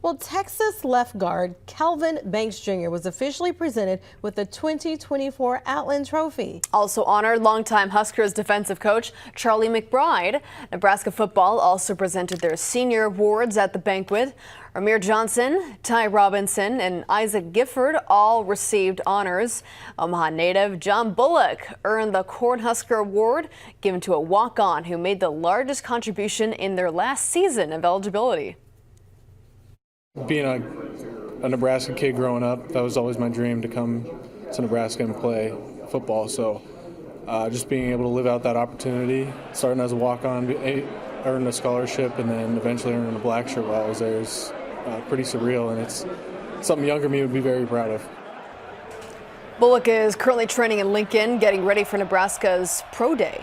Well, Texas left guard Calvin Banks Jr. was officially presented with the 2024 Outland Trophy. Also honored longtime Huskers defensive coach Charlie McBride. Nebraska football also presented their senior awards at the banquet. Rahmir Johnson, Ty Robinson, and Isaac Gifford all received honors. Omaha native John Bullock earned the Cornhusker Award, given to a walk-on who made the largest contribution in their last season of eligibility. Being a Nebraska kid growing up, that was always my dream, to come to Nebraska and play football. So just being able to live out that opportunity, starting as a walk-on, earning a scholarship, and then eventually earning a black shirt while I was there is pretty surreal, and it's something younger me would be very proud of. Bullock is currently training in Lincoln, getting ready for Nebraska's Pro Day.